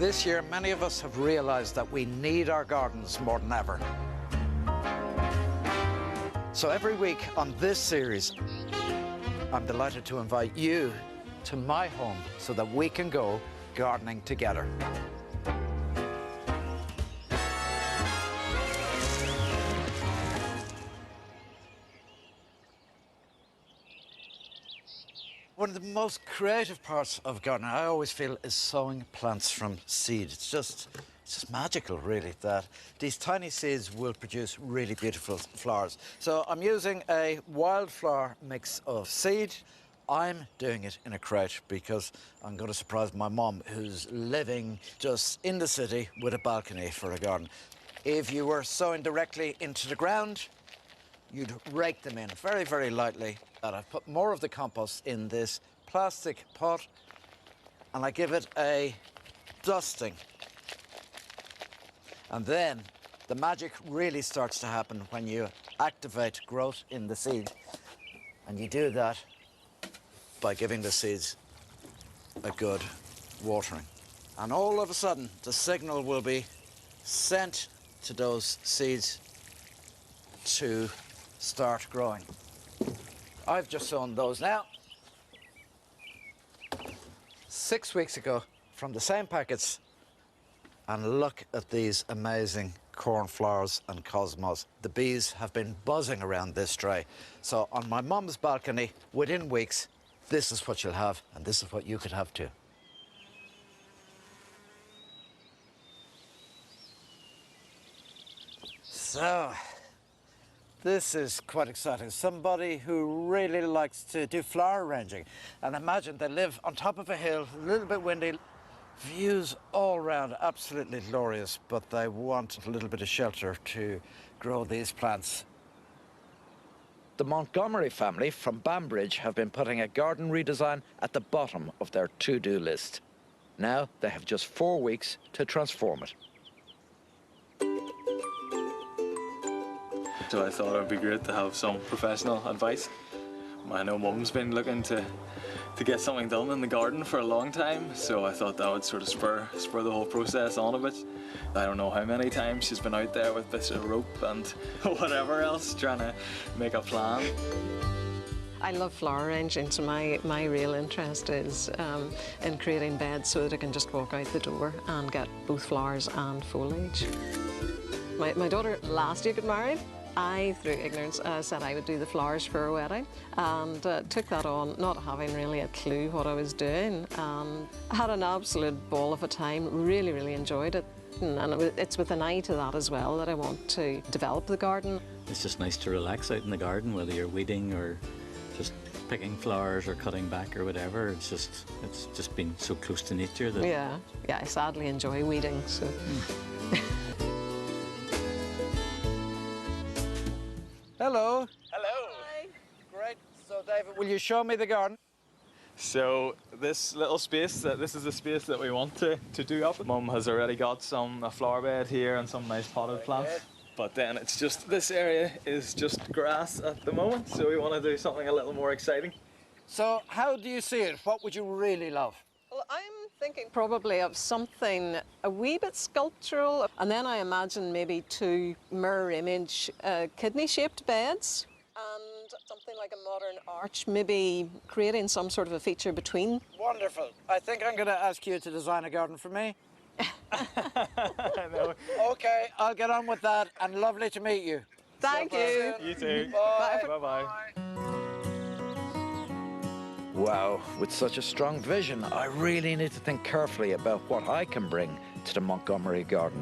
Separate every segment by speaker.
Speaker 1: This year, many of us have realised that we need our gardens more than ever. So every week on this series, I'm delighted to invite you to my home so that we can go gardening together. One of the most creative parts of gardening, I always feel, is sowing plants from seed. It's just magical, really, that these tiny seeds will produce really beautiful flowers. So I'm using a wildflower mix of seed. I'm doing it in a crate because I'm going to surprise my mum, who's living just in the city with a balcony for a garden. If you were sowing directly into the ground, you'd rake them in very, very lightly. And I've put more of the compost in this plastic pot and I give it a dusting. And then the magic really starts to happen when you activate growth in the seed. And you do that by giving the seeds a good watering. And all of a sudden, the signal will be sent to those seeds to start growing. I've just sown those now. 6 weeks ago from the same packets. And look at these amazing cornflowers and cosmos. The bees have been buzzing around this tray. So on my mum's balcony, within weeks, this is what you'll have, and this is what you could have too. So, this is quite exciting. Somebody who really likes to do flower arranging. And imagine they live on top of a hill, a little bit windy, views all round, absolutely glorious, but they want a little bit of shelter to grow these plants. The Montgomery family from Bainbridge have been putting a garden redesign at the bottom of their to-do list. Now they have just 4 weeks to transform it.
Speaker 2: So I thought it would be great to have some professional advice. I know Mum's been looking to get something done in the garden for a long time, so I thought that would sort of spur the whole process on a bit. I don't know how many times she's been out there with bits of rope and whatever else trying to make a plan.
Speaker 3: I love flower arranging, so my real interest is in creating beds so that I can just walk out the door and get both flowers and foliage. My daughter last year got married. I, through ignorance, said I would do the flowers for her wedding and took that on, not having really a clue what I was doing. I had an absolute ball of a time, really, really enjoyed it. And it's with an eye to that as well that I want to develop the garden.
Speaker 4: It's just nice to relax out in the garden, whether you're weeding or just picking flowers or cutting back or whatever. It's just been so close to nature that...
Speaker 3: Yeah, I sadly enjoy weeding, so...
Speaker 1: Hello.
Speaker 2: Hello.
Speaker 3: Hi.
Speaker 1: Great. So, David, will you show me the garden?
Speaker 2: So this little space, this is the space that we want to do up. Mum has already got a flower bed here and some nice potted plants. But then it's just, this area is just grass at the moment, so we want to do something a little more exciting.
Speaker 1: So, how do you see it? What would you really love?
Speaker 3: Well, I'm thinking probably of something a wee bit sculptural, and then I imagine maybe 2 mirror image kidney-shaped beds and something like a modern arch, maybe creating some sort of a feature between.
Speaker 1: Wonderful. I think I'm going to ask you to design a garden for me.
Speaker 2: I know.
Speaker 1: Okay, I'll get on with that, and lovely to meet you.
Speaker 3: Thank you.
Speaker 2: You too.
Speaker 1: Bye.
Speaker 2: Bye-bye.
Speaker 1: Wow, with such a strong vision, I really need to think carefully about what I can bring to the Montgomery garden.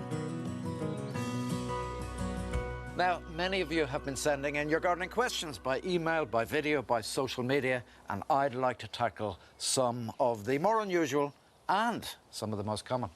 Speaker 1: Now, many of you have been sending in your gardening questions by email, by video, by social media, and I'd like to tackle some of the more unusual and some of the most common.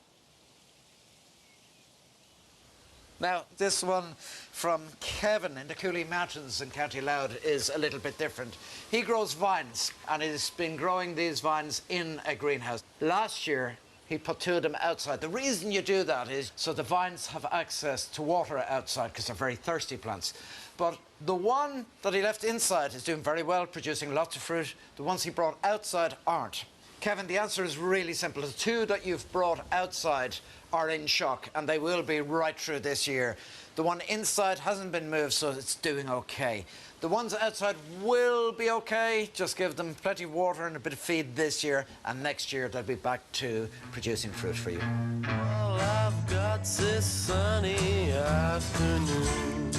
Speaker 1: Now, this one from Kevin in the Cooley Mountains in County Louth is a little bit different. He grows vines, and he's been growing these vines in a greenhouse. Last year, he put 2 of them outside. The reason you do that is so the vines have access to water outside because they're very thirsty plants. But the one that he left inside is doing very well, producing lots of fruit. The ones he brought outside aren't. Kevin, the answer is really simple. The two that you've brought outside are in shock, and they will be right through this year. The one inside hasn't been moved, so it's doing okay. The ones outside will be okay. Just give them plenty of water and a bit of feed this year, and next year they'll be back to producing fruit for you.
Speaker 5: All I've got's this sunny afternoon.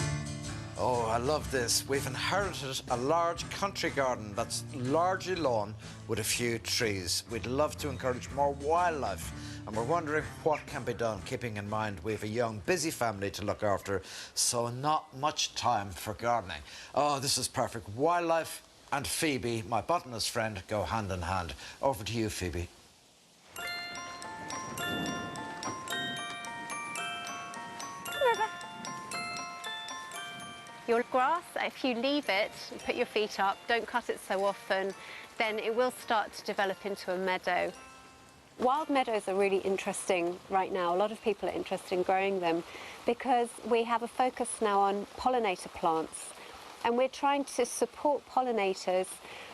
Speaker 1: Oh, I love this. We've inherited a large country garden that's largely lawn with a few trees. We'd love to encourage more wildlife, and we're wondering what can be done, keeping in mind we have a young, busy family to look after, so not much time for gardening. Oh, this is perfect. Wildlife and Phoebe, my botanist friend, go hand in hand. Over to you, Phoebe.
Speaker 6: Your grass, if you leave it, you put your feet up, don't cut it so often, then it will start to develop into a meadow. Wild meadows are really interesting right now. A lot of people are interested in growing them because we have a focus now on pollinator plants, and we're trying to support pollinators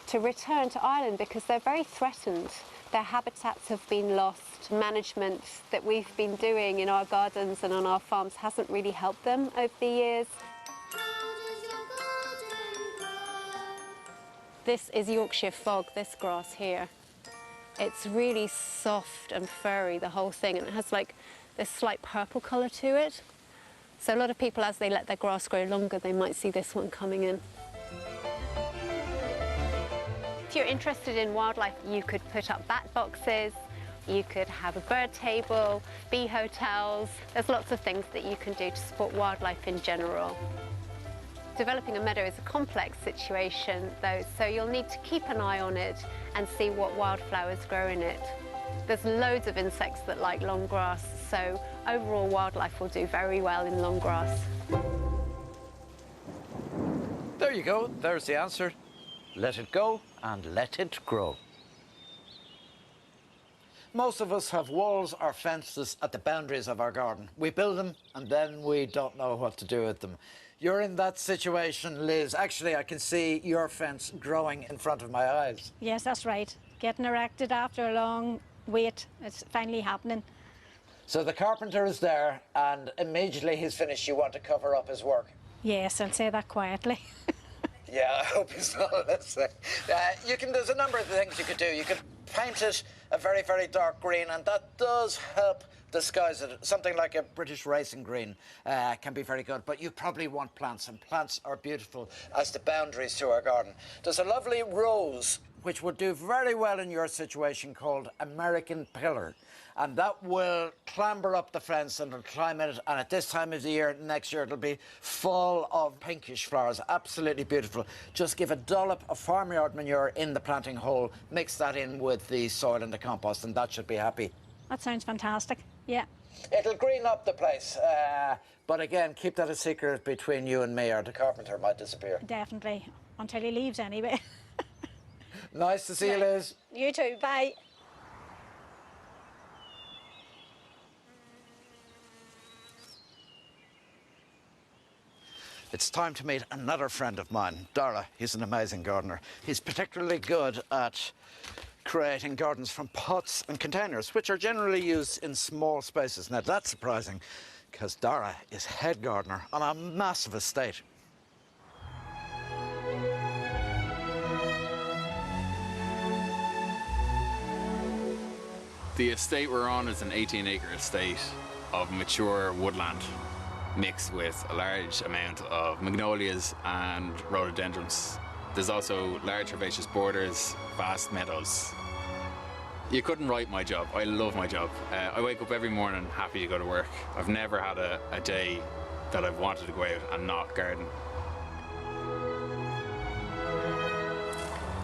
Speaker 6: to return to Ireland because they're very threatened. Their habitats have been lost. Management that we've been doing in our gardens and on our farms hasn't really helped them over the years. This is Yorkshire fog, this grass here. It's really soft and furry, the whole thing, and it has like this slight purple colour to it. So a lot of people, as they let their grass grow longer, they might see this one coming in. If you're interested in wildlife, you could put up bat boxes, you could have a bird table, bee hotels. There's lots of things that you can do to support wildlife in general. Developing a meadow is a complex situation, though, so you'll need to keep an eye on it and see what wildflowers grow in it. There's loads of insects that like long grass, so overall wildlife will do very well in long grass.
Speaker 1: There you go. There's the answer. Let it go and let it grow. Most of us have walls or fences at the boundaries of our garden. We build them and then we don't know what to do with them. You're in that situation, Liz. Actually, I can see your fence growing in front of my eyes.
Speaker 7: Yes, that's right. Getting erected after a long wait. It's finally happening.
Speaker 1: So the carpenter is there, and immediately he's finished, you want to cover up his work.
Speaker 7: Yes, I'll say that quietly.
Speaker 1: Yeah, I hope he's not listening. There's a number of things you could do. You could paint it a very, very dark green, and that does help disguise it. Something like a British racing green can be very good, but you probably want plants, and plants are beautiful as the boundaries to our garden. There's a lovely rose which would do very well in your situation called American Pillar, and that will clamber up the fence and it'll climb in it, and at this time of the year, next year, it'll be full of pinkish flowers. Absolutely beautiful. Just give a dollop of farmyard manure in the planting hole, mix that in with the soil and the compost, and that should be happy.
Speaker 7: That sounds fantastic. Yeah.
Speaker 1: It'll green up the place, but again, keep that a secret between you and me, or the carpenter might disappear.
Speaker 7: Definitely. Until he leaves, anyway.
Speaker 1: Nice to see you, Liz.
Speaker 7: You too. Bye.
Speaker 1: It's time to meet another friend of mine, Darragh. He's an amazing gardener. He's particularly good at creating gardens from pots and containers, which are generally used in small spaces. Now, that's surprising, because Darragh is head gardener on a massive estate.
Speaker 8: The estate we're on is an 18-acre estate of mature woodland mixed with a large amount of magnolias and rhododendrons. There's also large herbaceous borders, vast meadows. You couldn't write my job. I love my job. I wake up every morning happy to go to work. I've never had a day that I've wanted to go out and not garden.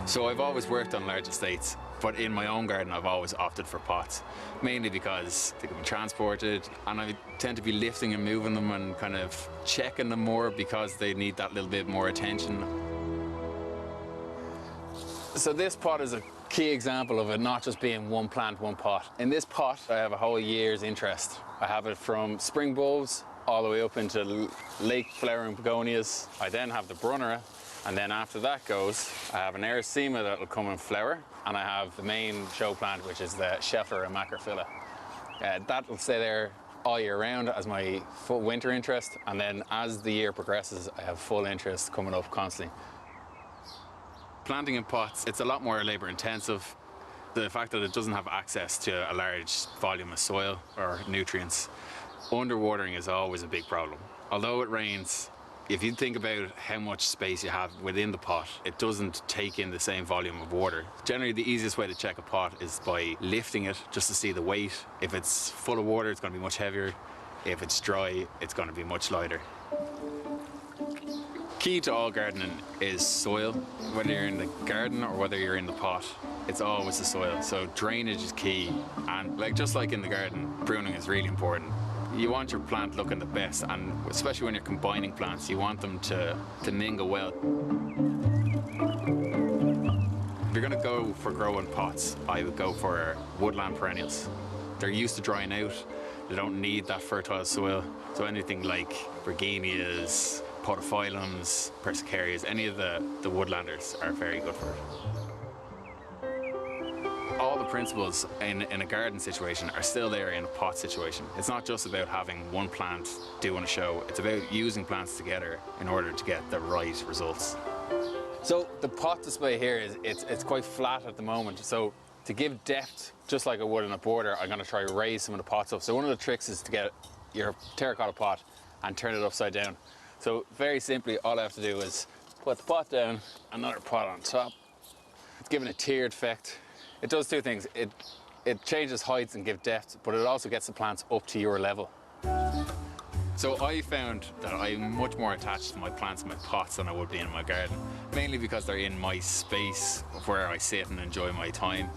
Speaker 8: So I've always worked on large estates, but in my own garden I've always opted for pots, mainly because they can be transported and I tend to be lifting and moving them and kind of checking them more because they need that little bit more attention. So this pot is a key example of it not just being one plant, one pot. In this pot I have a whole year's interest. I have it from spring bulbs all the way up into late flowering begonias. I then have the brunnera, and then after that goes, I have an erythema that will come and flower, and I have the main show plant, which is the Scheffler and Macrophylla. That will stay there all year round as my full winter interest, and then as the year progresses, I have full interest coming up constantly. Planting in pots, it's a lot more labour intensive. The fact that it doesn't have access to a large volume of soil or nutrients. Underwatering is always a big problem. Although it rains, if you think about how much space you have within the pot, it doesn't take in the same volume of water. Generally, the easiest way to check a pot is by lifting it just to see the weight. If it's full of water, it's going to be much heavier. If it's dry, it's going to be much lighter. Key to all gardening is soil. Whether you're in the garden or whether you're in the pot, it's always the soil. So drainage is key. And just like in the garden, pruning is really important. You want your plant looking the best, and especially when you're combining plants, you want them to mingle well. If you're going to go for growing pots, I would go for woodland perennials. They're used to drying out. They don't need that fertile soil. So anything like Virginias, podophyllums, persicarias, any of the woodlanders are very good for it. All the principles in a garden situation are still there in a pot situation. It's not just about having one plant doing a show. It's about using plants together in order to get the right results. So the pot display here it's quite flat at the moment. So to give depth, just like I would in a border, I'm going to try to raise some of the pots up. So one of the tricks is to get your terracotta pot and turn it upside down. So very simply, all I have to do is put the pot down, another pot on top. It's giving a tiered effect. It does two things. It changes heights and gives depth, but it also gets the plants up to your level. So I found that I'm much more attached to my plants and my pots than I would be in my garden, mainly because they're in my space where I sit and enjoy my time.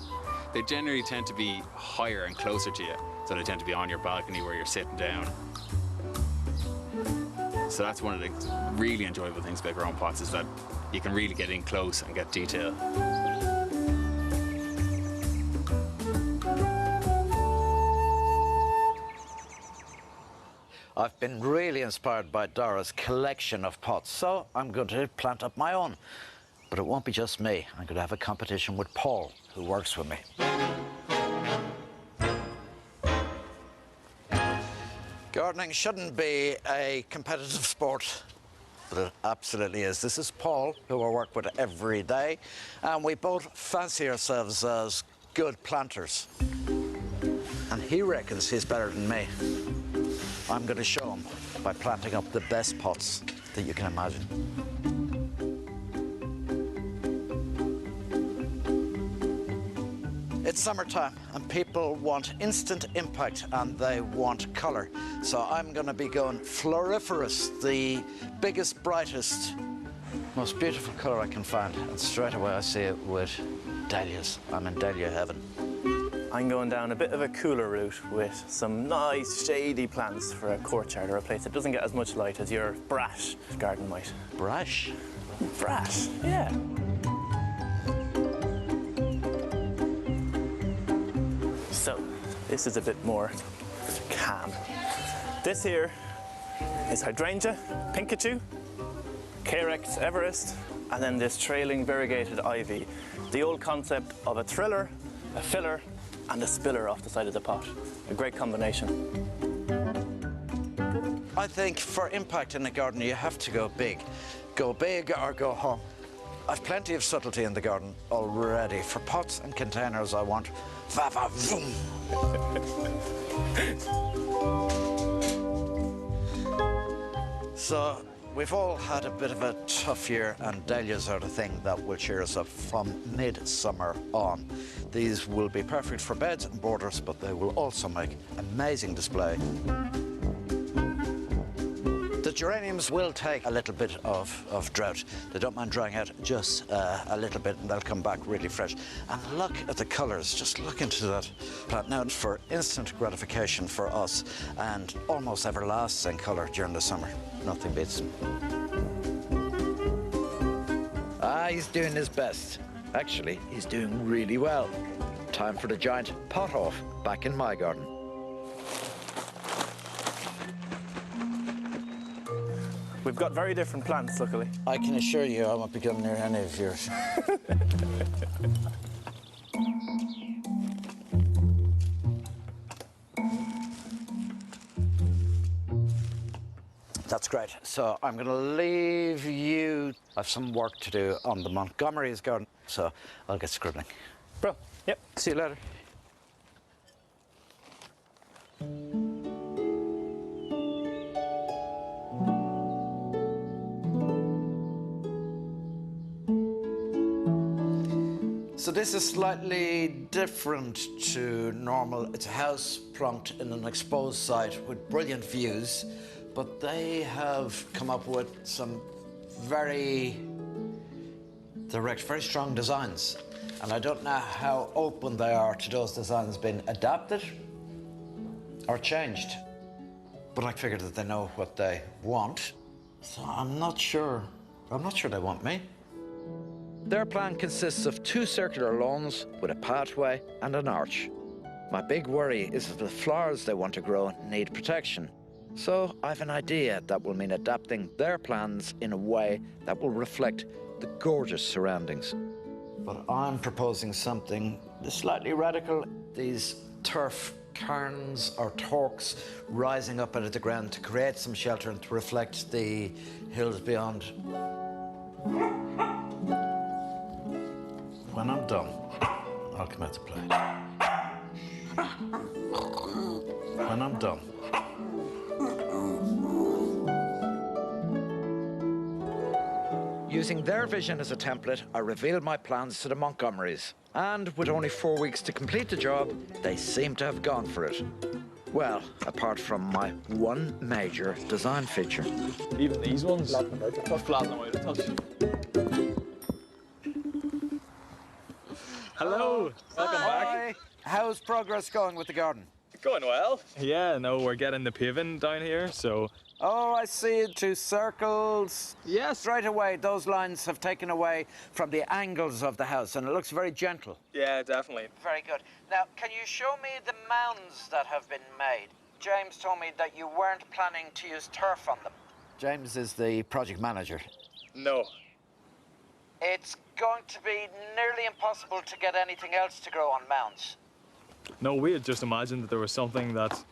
Speaker 8: They generally tend to be higher and closer to you, so they tend to be on your balcony where you're sitting down. So that's one of the really enjoyable things about growing pots, is that you can really get in close and get detail.
Speaker 1: I've been really inspired by Darragh's collection of pots, so I'm going to plant up my own. But it won't be just me. I'm going to have a competition with Paul, who works with me. Gardening shouldn't be a competitive sport, but it absolutely is. This is Paul, who I work with every day, and we both fancy ourselves as good planters. And he reckons he's better than me. I'm going to show him by planting up the best pots that you can imagine. It's summertime and people want instant impact and they want colour. So I'm going to be going floriferous, the biggest, brightest, most beautiful colour I can find. And straight away I see it with dahlias. I'm in dahlia heaven.
Speaker 9: I'm going down a bit of a cooler route with some nice shady plants for a courtyard or a place that doesn't get as much light as your brash garden might.
Speaker 1: Brash?
Speaker 9: Brash, yeah. So, this is a bit more calm. This here is hydrangea, Pikachu, Carex Everest, and then this trailing variegated ivy. The old concept of a thriller, a filler, and a spiller off the side of the pot. A great combination.
Speaker 1: I think for impact in the garden, you have to go big. Go big or go home. I've plenty of subtlety in the garden already. For pots and containers, I want va-va-voom. So, we've all had a bit of a tough year, and dahlias are the thing that will cheer us up from mid-summer on. These will be perfect for beds and borders, but they will also make amazing display. The geraniums will take a little bit of drought. They don't mind drying out just a little bit, and they'll come back really fresh. And look at the colours, just look into that plant. Now, for instant gratification for us and almost everlasting colour during the summer. Nothing beats them. He's doing his best. Actually, he's doing really well. Time for the giant pot off back in my garden.
Speaker 9: We've got very different plants, luckily.
Speaker 1: I can assure you I won't be coming near any of yours. That's great. So I'm going to leave you. I have some work to do on the Montgomery's garden, so I'll get scribbling.
Speaker 9: Bro, yep.
Speaker 1: See you later. So this is slightly different to normal. It's a house plonked in an exposed site with brilliant views, but they have come up with some very direct, very strong designs. And I don't know how open they are to those designs being adapted or changed. But I figured that they know what they want. So I'm not sure they want me. Their plan consists of 2 circular lawns with a pathway and an arch. My big worry is that the flowers they want to grow need protection. So I've an idea that will mean adapting their plans in a way that will reflect the gorgeous surroundings. But I'm proposing something slightly radical. These turf cairns or torques rising up out of the ground to create some shelter and to reflect the hills beyond. When I'm done, I'll come out to play. When I'm done. Using their vision as a template, I revealed my plans to the Montgomerys. And with only 4 weeks to complete the job, they seem to have gone for it. Well, apart from my one major design feature.
Speaker 2: Even these ones, flatten them out a touch. Hello, welcome back.
Speaker 1: How's progress going with the garden?
Speaker 2: Going well. Yeah, no, we're getting the paving down here, so.
Speaker 1: Oh, I see 2 circles.
Speaker 2: Yes.
Speaker 1: Straight away, those lines have taken away from the angles of the house, and it looks very gentle.
Speaker 2: Yeah, definitely.
Speaker 1: Very good. Now, can you show me the mounds that have been made? James told me that you weren't planning to use turf on them. James is the project manager.
Speaker 2: No.
Speaker 1: It's going to be nearly impossible to get anything else to grow on mounds.
Speaker 2: No, we had just imagined that there was something that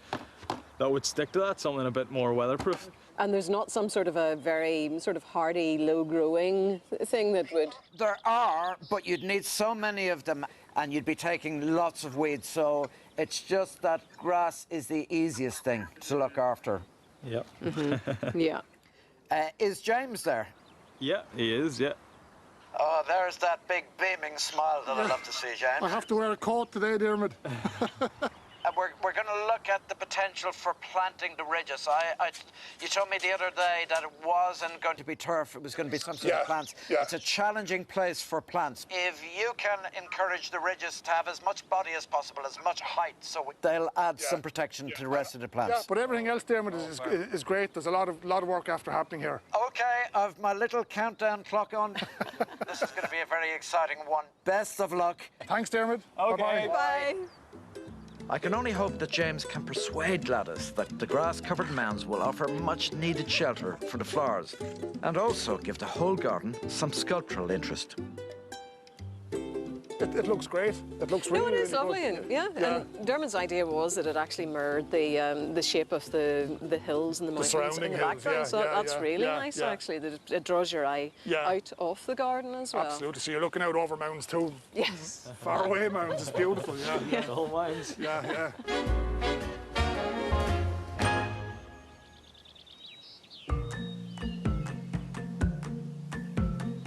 Speaker 2: would stick to that, something a bit more weatherproof.
Speaker 3: And there's not some sort of a very sort of hardy, low-growing thing that would...
Speaker 1: There are, but you'd need so many of them and you'd be taking lots of weeds, so it's just that grass is the easiest thing to look after.
Speaker 2: Yep.
Speaker 3: Yeah.
Speaker 1: Is James there?
Speaker 2: Yeah, he is, yeah.
Speaker 1: Oh, there's that big beaming smile that I love to see, James.
Speaker 10: I have to wear a coat today, Diarmuid.
Speaker 1: We're going to look at the potential for planting the ridges. You told me the other day that it wasn't going to be turf, it was going to be some sort of plants.
Speaker 10: Yeah.
Speaker 1: It's a challenging place for plants. If you can encourage the ridges to have as much body as possible, as much height, so they'll add some protection to the rest of the plants.
Speaker 10: Yeah, but everything else, Diarmuid, is great. There's a lot of work after happening here.
Speaker 1: Okay, I've my little countdown clock on. This is going to be a very exciting one. Best of luck.
Speaker 10: Thanks, Diarmuid.
Speaker 2: Okay.
Speaker 10: Bye-bye.
Speaker 3: Bye.
Speaker 1: I can only hope that James can persuade Gladys that the grass-covered mounds will offer much-needed shelter for the flowers and also give the whole garden some sculptural interest.
Speaker 10: It looks great. It looks really,
Speaker 3: No, it is
Speaker 10: really
Speaker 3: lovely,
Speaker 10: good.
Speaker 3: and and Dermot's idea was that it actually mirrored the shape of the hills and the mountains in
Speaker 10: surrounding
Speaker 3: the
Speaker 10: hills,
Speaker 3: background. So that's really nice, actually. That it draws your eye out of the garden as well.
Speaker 10: Absolutely. So you're looking out over mountains too.
Speaker 3: Yes.
Speaker 10: Far away mountains. It's beautiful. Yeah.
Speaker 2: The whole mounds.
Speaker 10: Yeah.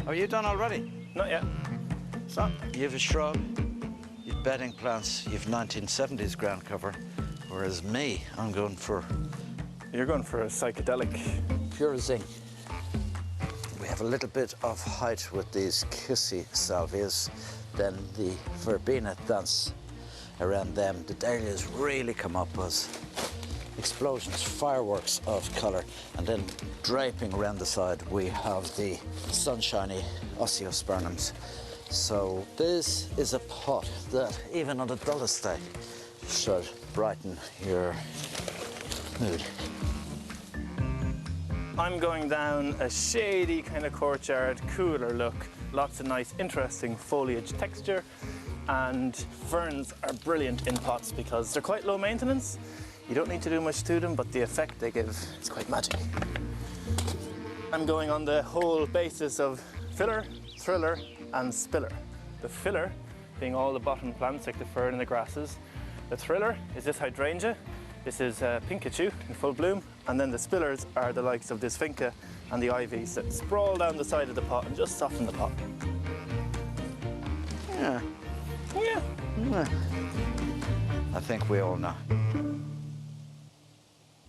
Speaker 1: Are you done already?
Speaker 9: Not yet.
Speaker 1: So, you've a shrub, you've bedding plants, you've 1970s ground cover, whereas me, I'm going for...
Speaker 9: You're going for a psychedelic.
Speaker 1: pure zinc. We have a little bit of height with these kissy salvias, then the verbena dance around them. The dahlias really come up as explosions, fireworks of colour, and then draping around the side we have the sunshiny osteospermums. So this is a pot that, even on the dullest day, should brighten your mood.
Speaker 9: I'm going down a shady kind of courtyard, cooler look. Lots of nice, interesting foliage texture. And ferns are brilliant in pots because they're quite low maintenance. You don't need to do much to them, but the effect they give is quite magic. I'm going on the whole basis of filler, thriller and spiller. The filler being all the bottom plants like the fern and the grasses. The thriller is this hydrangea. This is Pikachu in full bloom. And then the spillers are the likes of this vinca and the ivies that sprawl down the side of the pot and just soften the pot.
Speaker 1: Yeah.
Speaker 9: Yeah.
Speaker 1: I think we all know.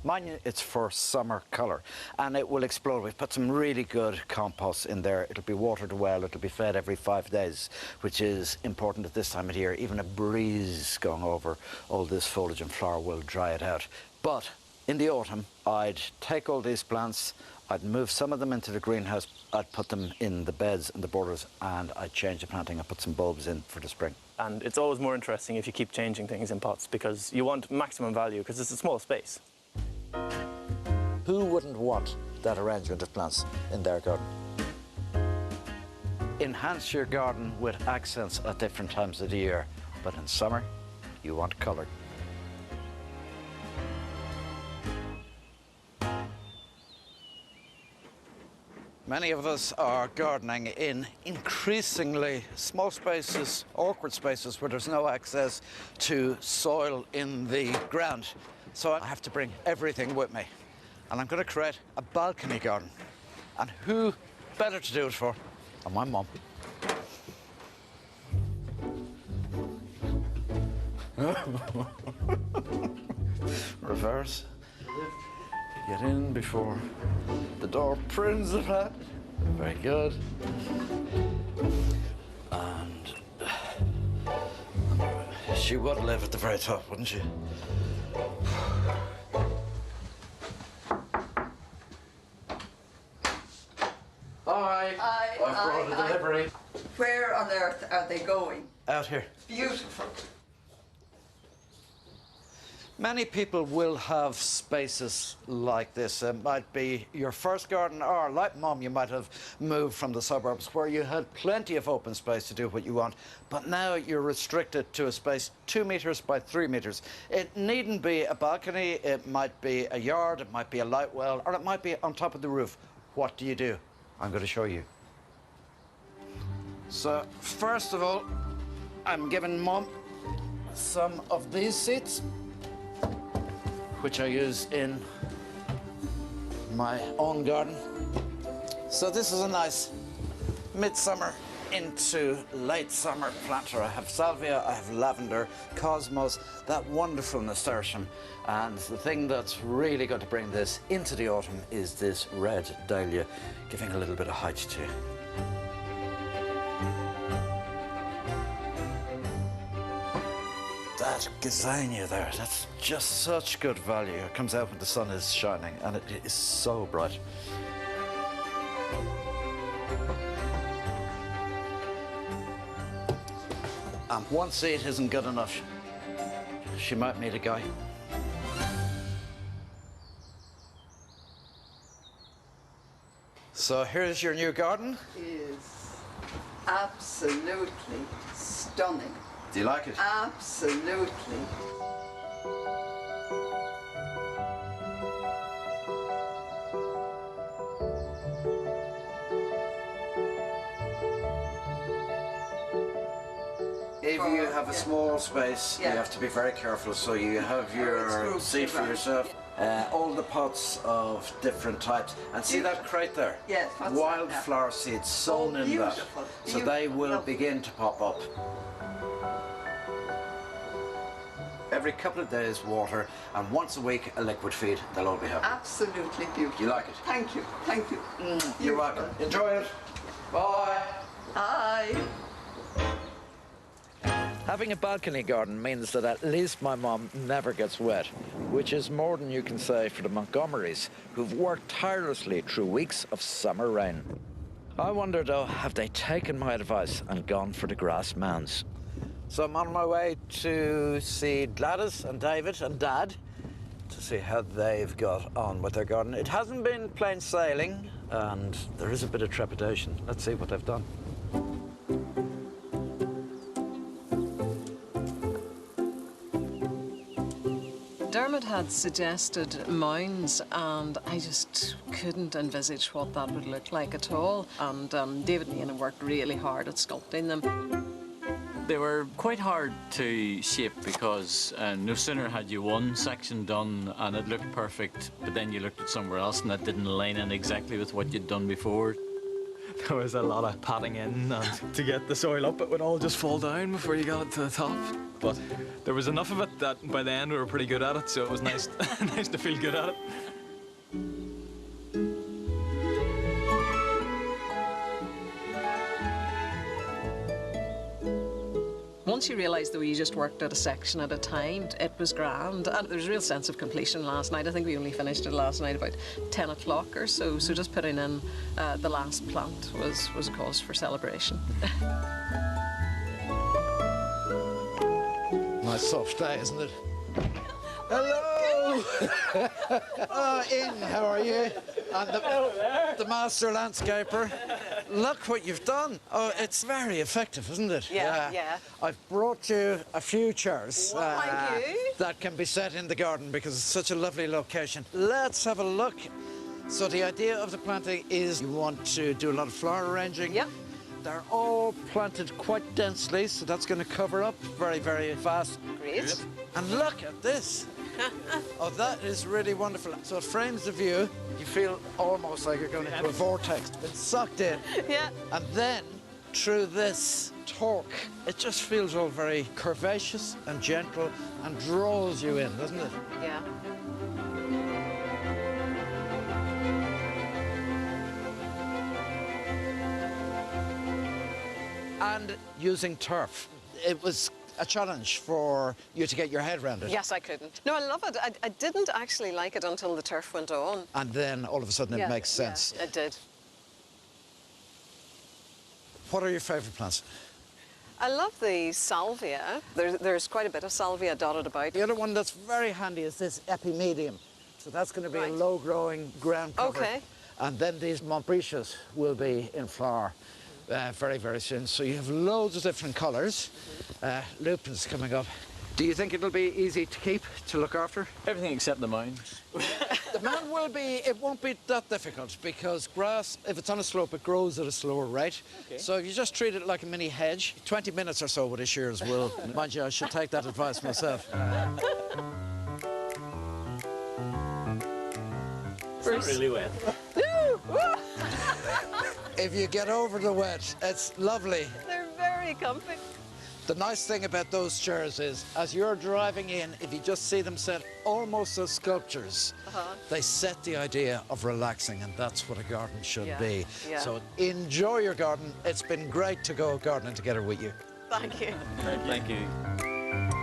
Speaker 1: Mine, it's for summer colour, and it will explode. We've put some really good compost in there. It'll be watered well, it'll be fed every 5 days, which is important at this time of year. Even a breeze going over all this foliage and flower will dry it out. But in the autumn, I'd take all these plants, I'd move some of them into the greenhouse, I'd put them in the beds and the borders, and I'd change the planting and put some bulbs in for the spring.
Speaker 9: And it's always more interesting if you keep changing things in pots because you want maximum value because it's a small space.
Speaker 1: Who wouldn't want that arrangement of plants in their garden? Enhance your garden with accents at different times of the year, but in summer, you want colour. Many of us are gardening in increasingly small spaces, awkward spaces where there's no access to soil in the ground. So I have to bring everything with me. And I'm going to create a balcony garden. And who better to do it for than my mum? Reverse. Get in before the door prunes the plant. Very good. And she would live at the very top, wouldn't she? Hi.
Speaker 11: Hi.
Speaker 1: I've brought a delivery.
Speaker 11: Where on earth are they going?
Speaker 1: Out here.
Speaker 11: Beautiful.
Speaker 1: Many people will have spaces like this. It might be your first garden, or like Mum, you might have moved from the suburbs where you had plenty of open space to do what you want, but now you're restricted to a space 2 metres by 3 metres. It needn't be a balcony, it might be a yard, it might be a light well, or it might be on top of the roof. What do you do? I'm going to show you. So, first of all, I'm giving Mum some of these seeds, which I use in my own garden. So this is a nice midsummer into late summer planter. I have salvia, I have lavender, cosmos, that wonderful nasturtium. And the thing that's really going to bring this into the autumn is this red dahlia, giving a little bit of height to it. That gazania there, that's just such good value. It comes out when the sun is shining and it is so bright. And one seed isn't good enough. She might need a guy. So here's your new garden.
Speaker 11: Is absolutely stunning.
Speaker 1: Do you like it?
Speaker 11: Absolutely.
Speaker 1: If you have a small space, you have to be very careful. So you have your seed for yourself. All the pots of different types. And see that crate there?
Speaker 11: Yes.
Speaker 1: Wildflower seeds sown in that. So they will begin to pop up. Every couple of days water, and once a week a liquid feed. They'll all be happy.
Speaker 11: Absolutely beautiful.
Speaker 1: You like it?
Speaker 11: Thank you. Thank you.
Speaker 1: You're welcome. Enjoy it. Bye.
Speaker 11: Bye.
Speaker 1: Having a balcony garden means that at least my mum never gets wet, which is more than you can say for the Montgomerys, who've worked tirelessly through weeks of summer rain. I wonder though, have they taken my advice and gone for the grass mounds? So I'm on my way to see Gladys and David and Dad to see how they've got on with their garden. It hasn't been plain sailing and there is a bit of trepidation. Let's see what they've done.
Speaker 3: Diarmuid had suggested mounds, and I just couldn't envisage what that would look like at all. And David and Ian worked really hard at sculpting them.
Speaker 4: They were quite hard to shape because no sooner had you one section done and it looked perfect, but then you looked at somewhere else and that didn't line in exactly with what you'd done before.
Speaker 2: There was a lot of patting in, and to get the soil up, it would all just fall down before you got it to the top. But there was enough of it that by the end we were pretty good at it, so it was nice, nice to feel good at it.
Speaker 3: Once you realise, though, you just worked at a section at a time, it was grand. And there was a real sense of completion last night. I think we only finished it last night about 10 o'clock or so. So just putting in the last plant was a cause for celebration.
Speaker 1: Nice soft day, isn't it? Hello! Oh, Ian, how are you? And the master landscaper. Look what you've done. Oh, it's very effective, isn't it?
Speaker 3: Yeah.
Speaker 1: I've brought you a few chairs
Speaker 3: Thank you.
Speaker 1: that can be set in the garden because it's such a lovely location. Let's have a look. So the idea of the planting is you want to do a lot of flower arranging.
Speaker 3: Yep.
Speaker 1: They're all planted quite densely, so that's going to cover up very, very fast.
Speaker 3: Great.
Speaker 1: And look at this. Oh, that is really wonderful. So it frames the view. You feel almost like you're going into a vortex. It's sucked in.
Speaker 3: Yeah.
Speaker 1: And then, through this torque, it just feels all very curvaceous and gentle and draws you in, doesn't it?
Speaker 3: Yeah.
Speaker 1: And using turf. It was a challenge for you to get your head around it.
Speaker 3: Yes, I couldn't. No, I love it. I didn't actually like it until the turf went on.
Speaker 1: And then all of a sudden it makes sense.
Speaker 3: Yeah, it did.
Speaker 1: What are your favourite plants?
Speaker 3: I love the salvia. There's quite a bit of salvia dotted about.
Speaker 1: The other one that's very handy is this epimedium. So that's going to be a low-growing ground cover.
Speaker 3: Okay.
Speaker 1: And then these Montgomerys will be in flower very, very soon. So you have loads of different colours. Lupins coming up. Do you think it'll be easy to keep, to look after?
Speaker 4: Everything except the mounds.
Speaker 1: The mound will be, it won't be that difficult because grass, if it's on a slope, it grows at a slower rate.
Speaker 4: Okay.
Speaker 1: So if you just treat it like a mini hedge, 20 minutes or so with the shears will. Mind you, I should take that advice myself.
Speaker 4: It's not really wet.
Speaker 1: If you get over the wet, it's lovely.
Speaker 3: They're very comfy.
Speaker 1: The nice thing about those chairs is, as you're driving in, if you just see them set almost as sculptures, they set the idea of relaxing, and that's what a garden should be.
Speaker 3: Yeah.
Speaker 1: So enjoy your garden. It's been great to go gardening together with you.
Speaker 3: Thank you.
Speaker 4: Thank you.